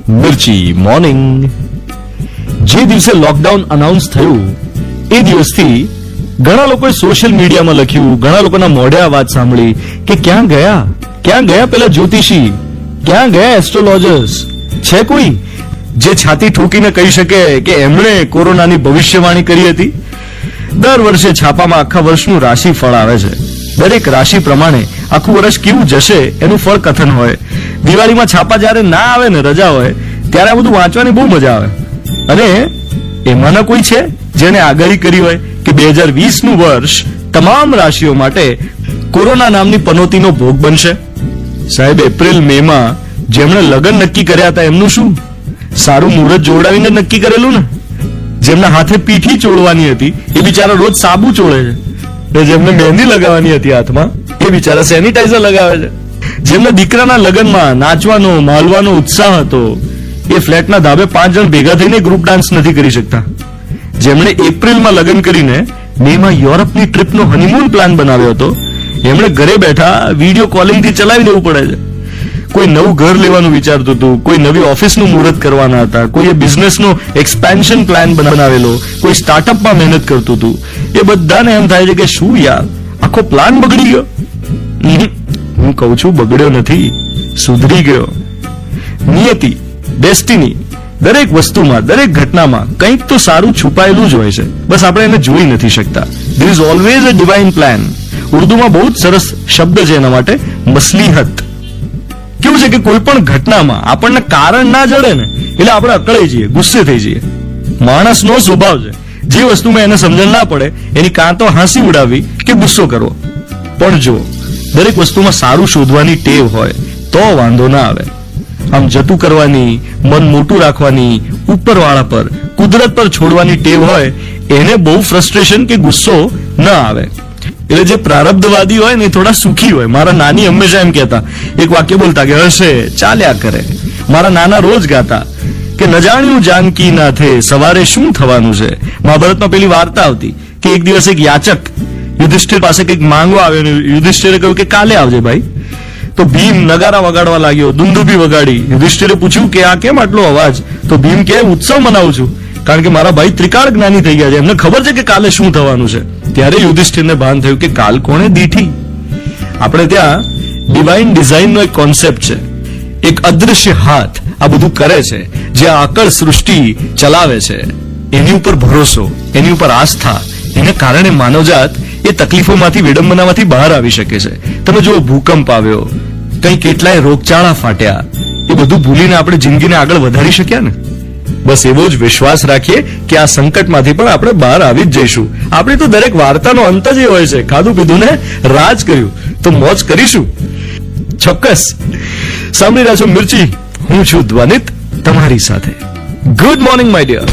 મિર્ચી morning. જે દિવસે lockdown announce થયું એ દિવસથી ઘણા લોકોએ સોશિયલ મીડિયામાં લખ્યું, ઘણા લોકોના મોઢે આ વાત સાંભળી કે ક્યાં ગયા પેલા જ્યોતિષી, ક્યાં ગયા એસ્ટ્રોલોજર્સ? છે કોઈ જે છાતી ઠોકીને કહી શકે કે એમણે કોરોનાની ભવિષ્યવાણી કરી હતી? દર વર્ષે છાપામાં આખા વર્ષનું રાશિફળ આવે છે. દરેક રાશિ પ્રમાણે આખું વર્ષ કેવું જશે એનું ફળ કથન હોય. દિવાળીમાં છાપા જ્યારે ના આવે ને, રજા હોય, ત્યારે આ બધું વાંચવાની બહુ મજા આવે. અને એમાંના કોઈ છે જેને આગાહી કરી હોય કે 2020નું વર્ષ તમામ રાશિઓ માટે કોરોના નામની પનોતીનો ભોગ બનશે? સાહેબ, એપ્રિલ મે માં જેમણે લગ્ન નક્કી કર્યા હતા એમનું શું? સારું મુહૂર્ત જોડાવીને નક્કી કરેલું ને. જેમના હાથે પીઠી ચોળવાની હતી એ બિચારા રોજ સાબુ ચોળે છે. જેમને મહેંદી લગાવવાની હતી હાથમાં એ બિચારા સેનિટાઈઝર લગાવે છે. જેમને દીકરાના લગ્નમાં નાચવાનો માલવાનો ઉત્સાહ હતો એ ફ્લેટના ધાબે 5 જણ ભેગા થઈને ગ્રુપ ડાન્સ નથી કરી શકતા. જેમણે એપ્રિલમાં લગ્ન કરીને મેમાં યુરોપની ટ્રીપનો હનીમૂન પ્લાન બનાવ્યો હતો એમણે ઘરે બેઠા વિડીયો કોલિંગથી ચલાવી દેવું પડે છે. કોઈ નવું ઘર લેવાનું વિચારતું હતું, કોઈ નવી ઓફિસનું મુહૂર્ત કરવાના હતા, કોઈએ બિઝનેસનો એક્સપેન્શન પ્લાન બનાવેલો, કોઈ સ્ટાર્ટઅપમાં મહેનત કરતું હતું. એ બધાને એમ થાય છે કે શું યાર, આખો પ્લાન બગડી ગયો. હું કહું છું બગડ્યો નથી, સુધરી ગયો. નિયતિ, ડેસ્ટિની, દરેક વસ્તુમાં, દરેક ઘટનામાં કંઈક તો સારું છુપાયેલું જ હોય છે, બસ આપણે એને જોઈ નથી શકતા. There is always a divine plan. ઉર્દુમાં બહુ જ સરસ શબ્દ છે એના માટે, મસલીહત. કેવું છે કે કોઈ પણ ઘટનામાં આપણને કારણ ના જડે ને એટલે આપણે અકળાઈ જઈએ, ગુસ્સે થઈ જઈએ. માણસનો સ્વભાવ છે જે વસ્તુમાં એને સમજણ ના પડે એની કાં તો હાંસી ઉડાવવી કે ગુસ્સો કરવો. પણ જો દરેક વસ્તુમાં સારું શોધવાની ટેવ હોય તો વાંધો ના આવે. આમ જતું કરવાની, મન મોટું રાખવાની, ઉપરવાળા પર, કુદરત પર છોડવાની ટેવ હોય એને બહુ ફ્રસ્ટ્રેશન કે ગુસ્સો ન આવે. એટલે જે પ્રારબ્ધવાદી હોય ને થોડા સુખી હોય. મારા નાની હંમેશા એમ કહેતા, એક વાક્ય બોલતા કે હશે ચાલ્યા કરે. મારા નાના રોજ ગાતા કે ન જાણ્યું જાનકી નાથે સવારે શું થવાનું છે. મહાભારતમાં પેલી વાર્તા આવતી કે એક દિવસ એક યાચક યુધિષ્ઠિર પાસે કંઈક માંગવા આવ્યો ને યુધિષ્ઠિરે કહ્યું કે કાલે આવજે ભાઈ. તો ભીમ નગારા વગાડવા લાગ્યો, દુંદુભી વગાડી. યુધિષ્ઠિરે પૂછ્યું કે આ કેમ આટલો અવાજ? તો ભીમ કે ઉત્સવ મનાવું છું, કારણ કે મારા ભાઈ ત્રિકાળ જ્ઞાની થઈ ગયા છે, એમને ખબર છે કે કાલે શું થવાનું છે. ત્યારે યુધિષ્ઠિરને ભાન થયું કે કાલ કોણે દીઠી. આપણે ત્યાં ડિવાઇન ડિઝાઇનનો એક કોન્સેપ્ટ છે. એક અદૃશ્ય હાથ આ બધું કરે છે, જે આ અકળ સૃષ્ટિ ચલાવે છે. એની ઉપર ભરોસો, એની ઉપર આસ્થા, એને કારણે માનવજાત એ તકલીફોમાંથી, વિડંબનામાંથી બહાર આવી શકે છે. તમે જો ભૂકંપ આવ્યો, કંઈ કેટલાય રોગચાળા ફાટ્યા, એ બધું ભૂલીને આપણે જિંદગીને આગળ વધારી શક્યા ને. બસ એવો જ વિશ્વાસ રાખીએ કે આ સંકટમાંથી પણ આપણે બહાર આવી જ જઈશું. આપણી તો દરેક વાર્તાનો અંત જ એ હોય છે, ખાધું પીધું ને રાજ કર્યું તો મોજ કરીશું. ચોક્કસ. સાંભળી રહ્યા છો મિર્ચી, હું છું ધ્વનિત તમારી સાથે. Good morning my dear.